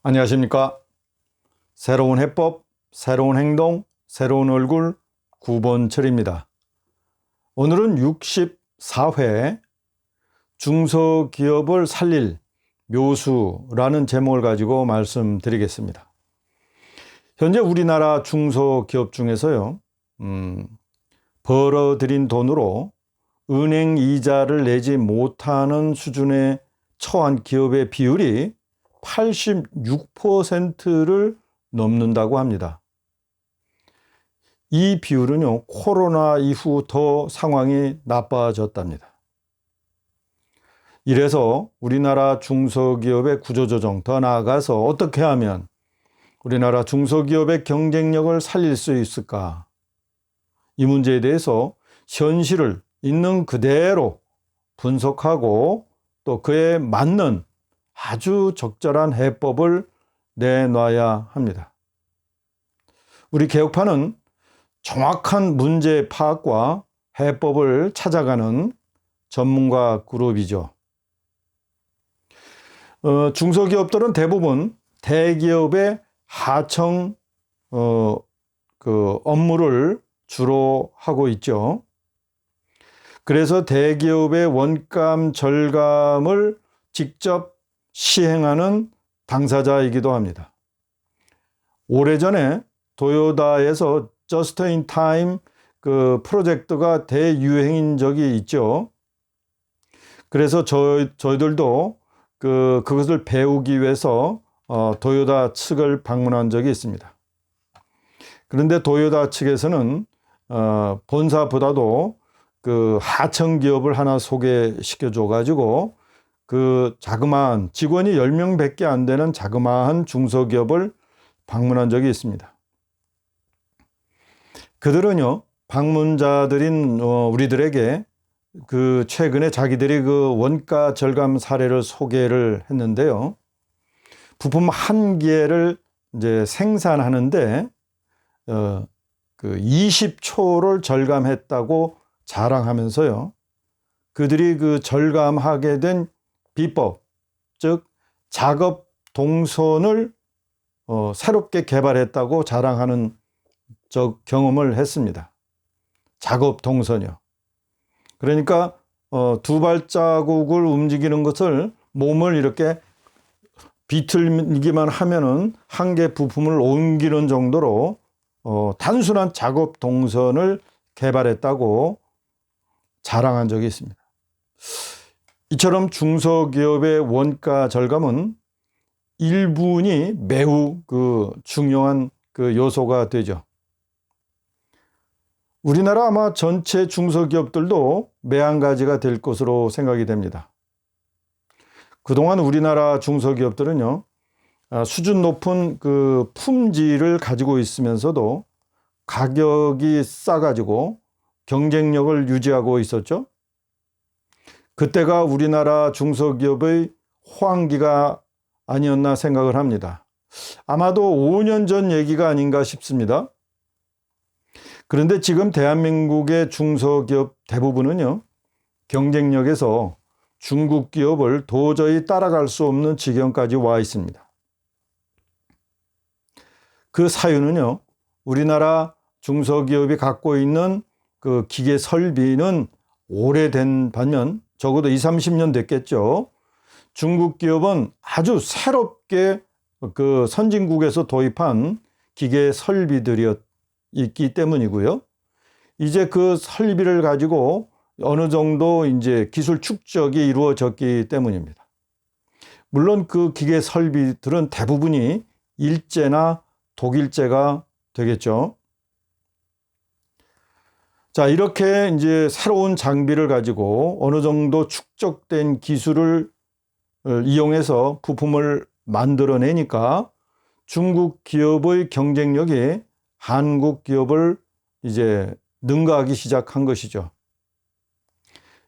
안녕하십니까. 새로운 해법, 새로운 행동, 새로운 얼굴 9번철입니다. 오늘은 64회 중소기업을 살릴 묘수라는 제목을 가지고 말씀드리겠습니다. 현재 우리나라 중소기업 중에서요, 벌어들인 돈으로 은행 이자를 내지 못하는 수준에 처한 기업의 비율이 86%를 넘는다고 합니다. 이 비율은요, 코로나 이후 더 상황이 나빠졌답니다. 이래서 우리나라 중소기업의 구조조정, 더 나아가서 어떻게 하면 우리나라 중소기업의 경쟁력을 살릴 수 있을까? 이 문제에 대해서 현실을 있는 그대로 분석하고 또 그에 맞는 아주 적절한 해법을 내놔야 합니다. 우리 개혁파는 정확한 문제 파악과 해법을 찾아가는 전문가 그룹이죠. 중소기업들은 대부분 대기업의 하청 업무를 주로 하고 있죠. 그래서 대기업의 원감 절감을 직접 시행하는 당사자이기도 합니다. 오래전에 도요다에서 저스트 인 타임 프로젝트가 대유행인 적이 있죠. 그래서 저희들도 그것을 배우기 위해서 도요다 측을 방문한 적이 있습니다. 그런데 도요다 측에서는 본사보다도 하청 기업을 하나 소개시켜 줘 가지고 자그마한 직원이 10명밖에 안 되는 자그마한 중소기업을 방문한 적이 있습니다. 그들은요, 방문자들인 우리들에게 최근에 자기들이 원가 절감 사례를 소개를 했는데요. 부품 한 개를 이제 생산하는데 20초를 절감했다고 자랑하면서요. 그들이 절감하게 된 비법, 즉 작업 동선을 새롭게 개발했다고 자랑하는 경험을 했습니다. 작업 동선이요. 그러니까 두 발자국을 움직이는 것을 몸을 이렇게 비틀기만 하면은 한 개 부품을 옮기는 정도로 단순한 작업 동선을 개발했다고 자랑한 적이 있습니다. 이처럼 중소기업의 원가 절감은 1분이 매우 중요한 요소가 되죠. 우리나라 아마 전체 중소기업들도 매한가지가 될 것으로 생각이 됩니다. 그동안 우리나라 중소기업들은요, 수준 높은 품질을 가지고 있으면서도 가격이 싸가지고 경쟁력을 유지하고 있었죠. 그때가 우리나라 중소기업의 호황기가 아니었나 생각을 합니다. 아마도 5년 전 얘기가 아닌가 싶습니다. 그런데 지금 대한민국의 중소기업 대부분은요, 경쟁력에서 중국 기업을 도저히 따라갈 수 없는 지경까지 와 있습니다. 그 사유는요, 우리나라 중소기업이 갖고 있는 기계 설비는 오래된 반면 적어도 20-30년 됐겠죠. 중국 기업은 아주 새롭게 선진국에서 도입한 기계 설비들이었기 때문이고요. 이제 그 설비를 가지고 어느 정도 이제 기술 축적이 이루어졌기 때문입니다. 물론 그 기계 설비들은 대부분이 일제나 독일제가 되겠죠. 자, 이렇게 이제 새로운 장비를 가지고 어느 정도 축적된 기술을 이용해서 부품을 만들어내니까 중국 기업의 경쟁력이 한국 기업을 이제 능가하기 시작한 것이죠.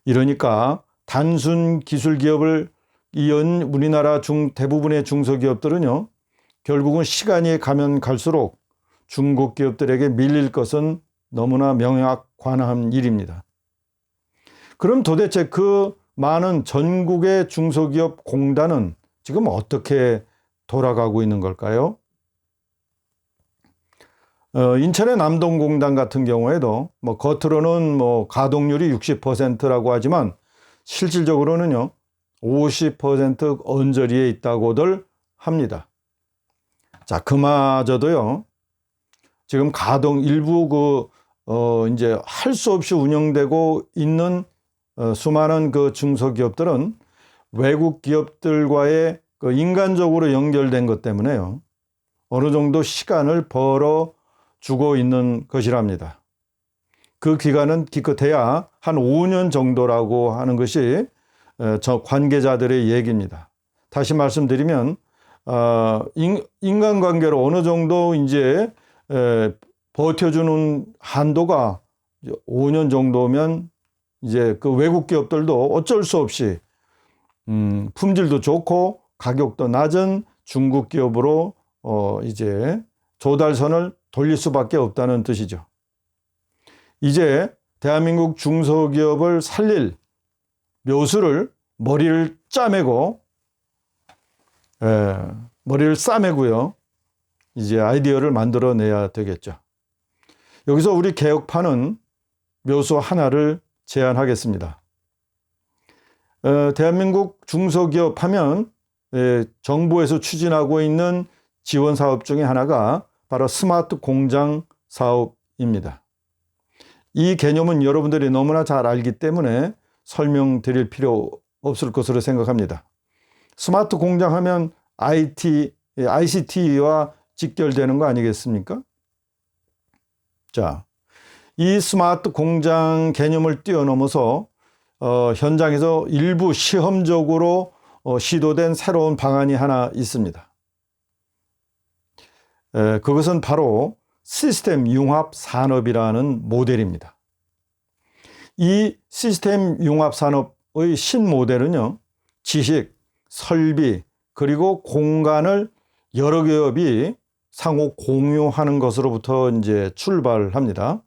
이러니까 단순 기술 기업을 이은 우리나라 대부분의 중소기업들은요, 결국은 시간이 가면 갈수록 중국 기업들에게 밀릴 것은 너무나 명확한 일입니다. 그럼 도대체 그 많은 전국의 중소기업 공단은 지금 어떻게 돌아가고 있는 걸까요? 인천의 남동공단 같은 경우에도 뭐 겉으로는 뭐 가동률이 60%라고 하지만 실질적으로는요 50% 언저리에 있다고들 합니다. 자, 그마저도요 지금 가동 일부 이제 할 수 없이 운영되고 있는 수많은 그 중소기업들은 외국 기업들과의 그 인간적으로 연결된 것 때문에요 어느 정도 시간을 벌어 주고 있는 것이랍니다. 그 기간은 기껏해야 한 5년 정도라고 하는 것이 저 관계자들의 얘기입니다. 다시 말씀드리면 인간관계로 어느 정도 이제 버텨주는 한도가 5년 정도면 이제 그 외국 기업들도 어쩔 수 없이 품질도 좋고 가격도 낮은 중국 기업으로 이제 조달선을 돌릴 수밖에 없다는 뜻이죠. 이제 대한민국 중소기업을 살릴 묘수를 머리를 싸매고요. 이제 아이디어를 만들어내야 되겠죠. 여기서 우리 개혁파는 묘수 하나를 제안하겠습니다. 대한민국 중소기업 하면 정부에서 추진하고 있는 지원 사업 중에 하나가 바로 스마트 공장 사업입니다. 이 개념은 여러분들이 너무나 잘 알기 때문에 설명드릴 필요 없을 것으로 생각합니다. 스마트 공장 하면 ICT와 직결되는 거 아니겠습니까? 자, 이 스마트 공장 개념을 뛰어넘어서 현장에서 일부 시험적으로 시도된 새로운 방안이 하나 있습니다. 그것은 바로 시스템 융합 산업이라는 모델입니다. 이 시스템 융합 산업의 신모델은요, 지식, 설비, 그리고 공간을 여러 기업이 상호 공유하는 것으로부터 이제 출발합니다.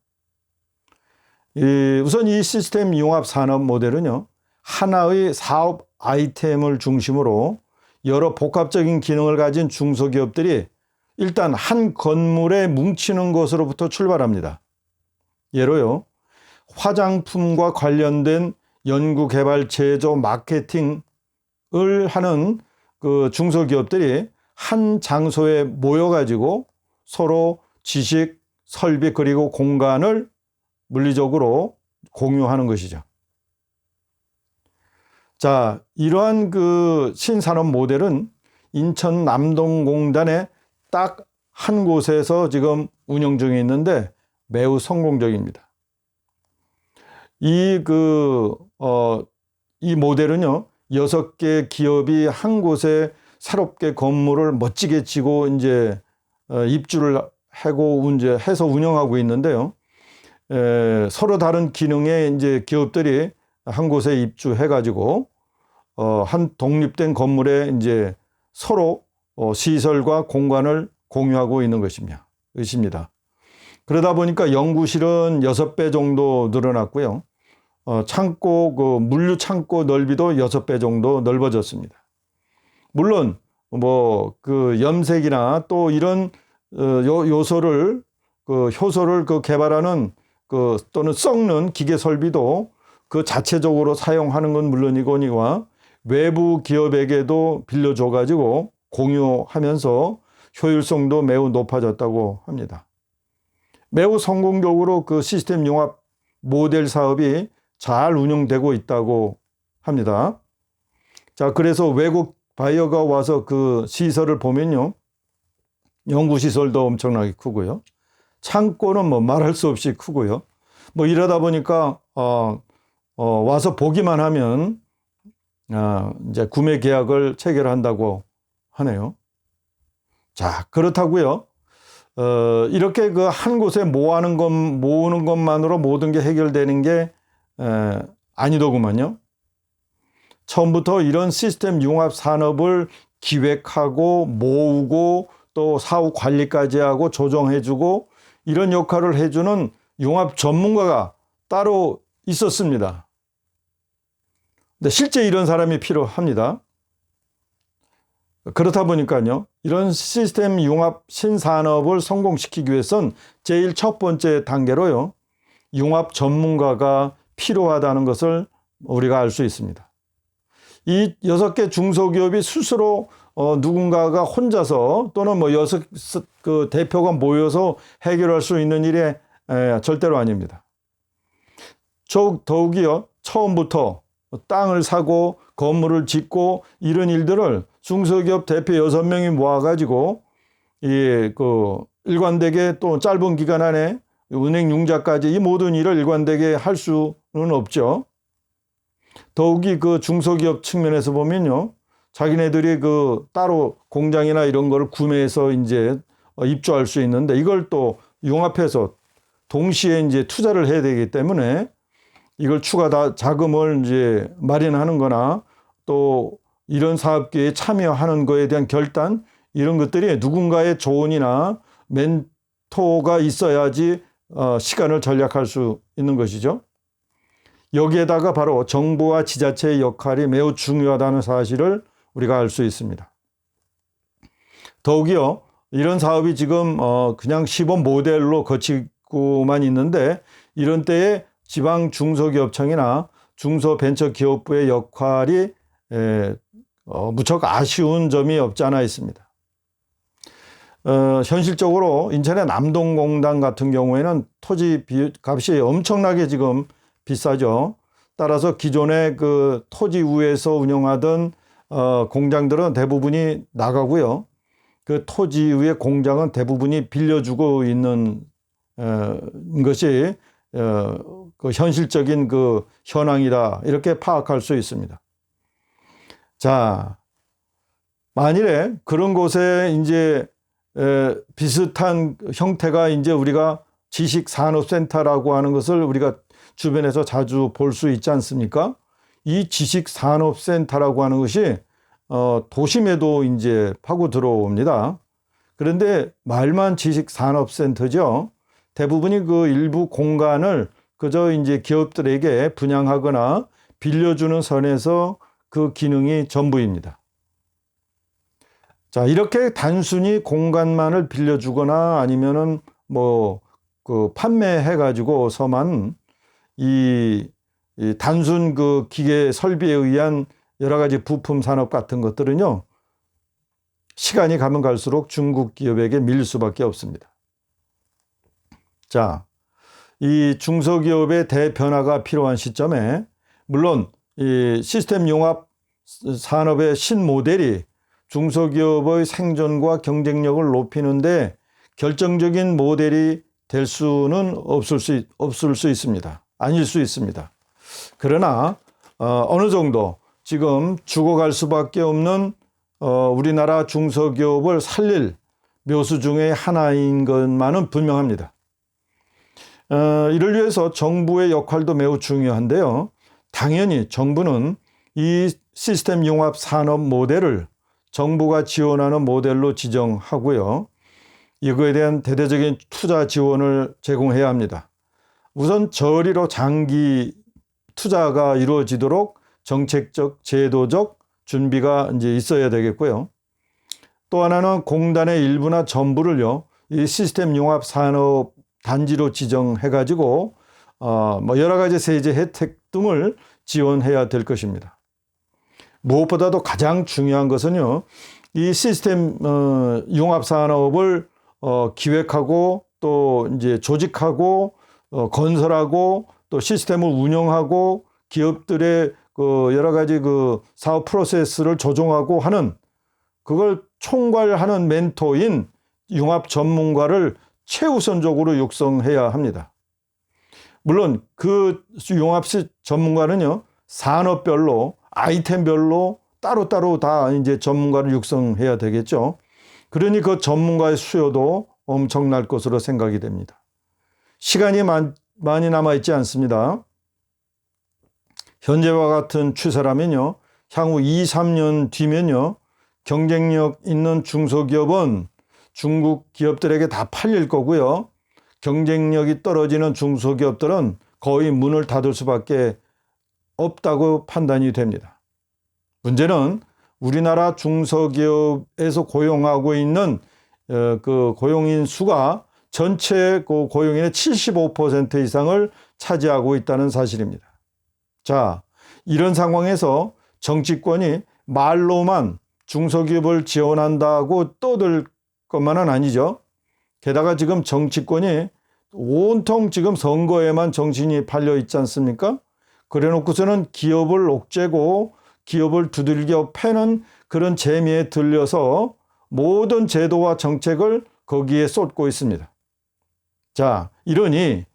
우선 이 시스템 융합 산업 모델은요, 하나의 사업 아이템을 중심으로 여러 복합적인 기능을 가진 중소기업들이 일단 한 건물에 뭉치는 것으로부터 출발합니다. 예로요, 화장품과 관련된 연구, 개발, 제조, 마케팅을 하는 그 중소기업들이 한 장소에 모여가지고 서로 지식, 설비, 그리고 공간을 물리적으로 공유하는 것이죠. 자, 이러한 그 신산업 모델은 인천 남동공단의 딱 한 곳에서 지금 운영 중에 있는데 매우 성공적입니다. 이 모델은요, 6개 기업이 한 곳에 새롭게 건물을 멋지게 지고 이제 입주를 하고 이제 해서 운영하고 있는데요. 서로 다른 기능의 이제 기업들이 한 곳에 입주해가지고 한 독립된 건물에 이제 서로 시설과 공간을 공유하고 있는 것입니다. 그러다 보니까 연구실은 6배 정도 늘어났고요. 창고, 물류 창고 넓이도 6배 정도 넓어졌습니다. 물론, 염색이나 또 이런 효소를 개발하는 또는 썩는 기계 설비도 그 자체적으로 사용하는 건 물론이거니와 외부 기업에게도 빌려줘가지고 공유하면서 효율성도 매우 높아졌다고 합니다. 매우 성공적으로 그 시스템 융합 모델 사업이 잘 운영되고 있다고 합니다. 자, 그래서 외국 바이어가 와서 그 시설을 보면요, 연구시설도 엄청나게 크고요, 창고는 말할 수 없이 크고요. 이러다 보니까 와서 보기만 하면 이제 구매 계약을 체결한다고 하네요. 자, 그렇다고요. 이렇게 그 한 곳에 모으는 것만으로 모든 게 해결되는 게 아니더구만요. 처음부터 이런 시스템 융합 산업을 기획하고 모으고 또 사후 관리까지 하고 조정해주고 이런 역할을 해주는 융합 전문가가 따로 있었습니다. 근데 실제 이런 사람이 필요합니다. 그렇다 보니까요, 이런 시스템 융합 신산업을 성공시키기 위해선 제일 첫 번째 단계로요, 융합 전문가가 필요하다는 것을 우리가 알 수 있습니다. 이 6개 중소기업이 스스로 누군가가 혼자서 또는 뭐 6그 대표가 모여서 해결할 수 있는 일이 절대로 아닙니다. 더욱이요, 처음부터 땅을 사고 건물을 짓고 이런 일들을 중소기업 대표 6명이 모아가지고 일관되게 또 짧은 기간 안에 은행 융자까지 이 모든 일을 일관되게 할 수는 없죠. 더욱이 그 중소기업 측면에서 보면요, 자기네들이 그 따로 공장이나 이런 거를 구매해서 이제 입주할 수 있는데 이걸 또 융합해서 동시에 이제 투자를 해야 되기 때문에 이걸 추가 자금을 이제 마련하는 거나 또 이런 사업계에 참여하는 거에 대한 결단, 이런 것들이 누군가의 조언이나 멘토가 있어야지 시간을 절약할 수 있는 것이죠. 여기에다가 바로 정부와 지자체의 역할이 매우 중요하다는 사실을 우리가 알 수 있습니다. 더욱이요, 이런 사업이 지금 그냥 시범 모델로 거치고만 있는데 이런 때에 지방 중소기업청이나 중소벤처기업부의 역할이 무척 아쉬운 점이 없지 않아 있습니다. 현실적으로 인천의 남동공단 같은 경우에는 토지 값이 엄청나게 지금 비싸죠. 따라서 기존의 그 토지 위에서 운영하던 공장들은 대부분이 나가고요. 그 토지 위의 공장은 대부분이 빌려주고 있는 것이 그 현실적인 그 현황이다, 이렇게 파악할 수 있습니다. 자, 만일에 그런 곳에 이제 비슷한 형태가 이제 우리가 지식산업센터라고 하는 것을 우리가 주변에서 자주 볼 수 있지 않습니까? 이 지식산업센터라고 하는 것이 도심에도 이제 파고 들어옵니다. 그런데 말만 지식산업센터죠. 대부분이 그 일부 공간을 그저 이제 기업들에게 분양하거나 빌려주는 선에서 그 기능이 전부입니다. 자, 이렇게 단순히 공간만을 빌려주거나 아니면은 뭐 그 판매해가지고서만 이 단순 그 기계 설비에 의한 여러 가지 부품 산업 같은 것들은요, 시간이 가면 갈수록 중국 기업에게 밀릴 수밖에 없습니다. 자, 이 중소기업의 대변화가 필요한 시점에 물론 이 시스템 융합 산업의 신모델이 중소기업의 생존과 경쟁력을 높이는데 결정적인 모델이 될 수는 없을 수 있습니다. 아닐 수 있습니다. 그러나 어느 정도 지금 죽어갈 수밖에 없는 우리나라 중소기업을 살릴 묘수 중에 하나인 것만은 분명합니다. 이를 위해서 정부의 역할도 매우 중요한데요. 당연히 정부는 이 시스템 융합 산업 모델을 정부가 지원하는 모델로 지정하고요. 이거에 대한 대대적인 투자 지원을 제공해야 합니다. 우선 저리로 장기 투자가 이루어지도록 정책적, 제도적 준비가 이제 있어야 되겠고요. 또 하나는 공단의 일부나 전부를요, 이 시스템 융합 산업 단지로 지정해가지고 뭐 여러 가지 세제 혜택 등을 지원해야 될 것입니다. 무엇보다도 가장 중요한 것은요, 이 시스템 융합 산업을 기획하고 또 이제 조직하고 건설하고 또 시스템을 운영하고 기업들의 그 여러 가지 그 사업 프로세스를 조정하고 하는, 그걸 총괄하는 멘토인 융합 전문가를 최우선적으로 육성해야 합니다. 물론 그 융합 전문가는요, 산업별로 아이템별로 따로따로 다 이제 전문가를 육성해야 되겠죠. 그러니 그 전문가의 수요도 엄청날 것으로 생각이 됩니다. 시간이 많이 남아있지 않습니다. 현재와 같은 추세라면요, 향후 2, 3년 뒤면요, 경쟁력 있는 중소기업은 중국 기업들에게 다 팔릴 거고요. 경쟁력이 떨어지는 중소기업들은 거의 문을 닫을 수밖에 없다고 판단이 됩니다. 문제는 우리나라 중소기업에서 고용하고 있는 그 고용인 수가 전체 그 고용인의 75% 이상을 차지하고 있다는 사실입니다. 자, 이런 상황에서 정치권이 말로만 중소기업을 지원한다고 떠들 것만은 아니죠. 게다가 지금 정치권이 온통 지금 선거에만 정신이 팔려 있지 않습니까? 그래 놓고서는 기업을 옥죄고 기업을 두들겨 패는 그런 재미에 들려서 모든 제도와 정책을 거기에 쏟고 있습니다. 자, 이러니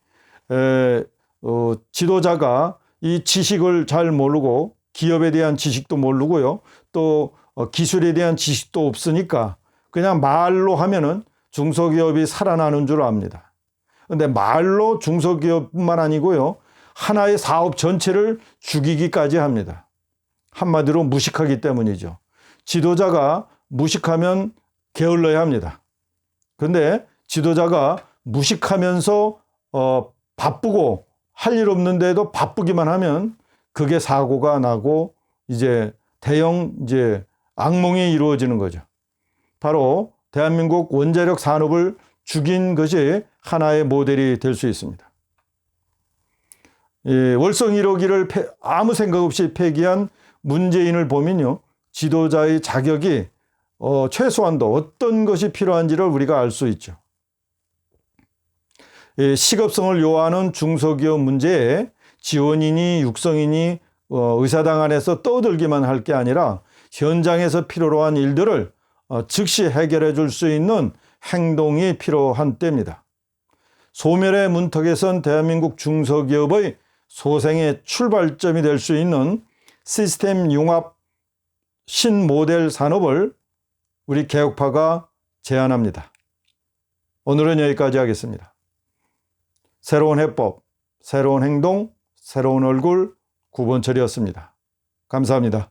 지도자가 이 지식을 잘 모르고 기업에 대한 지식도 모르고요. 또 기술에 대한 지식도 없으니까 그냥 말로 하면은 중소기업이 살아나는 줄 압니다. 그런데 말로 중소기업뿐만 아니고요. 하나의 사업 전체를 죽이기까지 합니다. 한마디로 무식하기 때문이죠. 지도자가 무식하면 게을러야 합니다. 그런데 지도자가 무식하면서 바쁘고 할 일 없는데도 바쁘기만 하면 그게 사고가 나고 이제 대형 악몽이 이루어지는 거죠. 바로 대한민국 원자력 산업을 죽인 것이 하나의 모델이 될 수 있습니다. 월성 1호기를 아무 생각 없이 폐기한 문재인을 보면요. 지도자의 자격이 최소한도 어떤 것이 필요한지를 우리가 알 수 있죠. 식업성을 요하는 중소기업 문제에 지원인이 육성인이 의사당 안에서 떠들기만 할 게 아니라 현장에서 필요로 한 일들을 즉시 해결해 줄 수 있는 행동이 필요한 때입니다. 소멸의 문턱에 선 대한민국 중소기업의 소생의 출발점이 될 수 있는 시스템 융합 신모델 산업을 우리 개혁파가 제안합니다. 오늘은 여기까지 하겠습니다. 새로운 해법, 새로운 행동, 새로운 얼굴 구본철이었습니다. 감사합니다.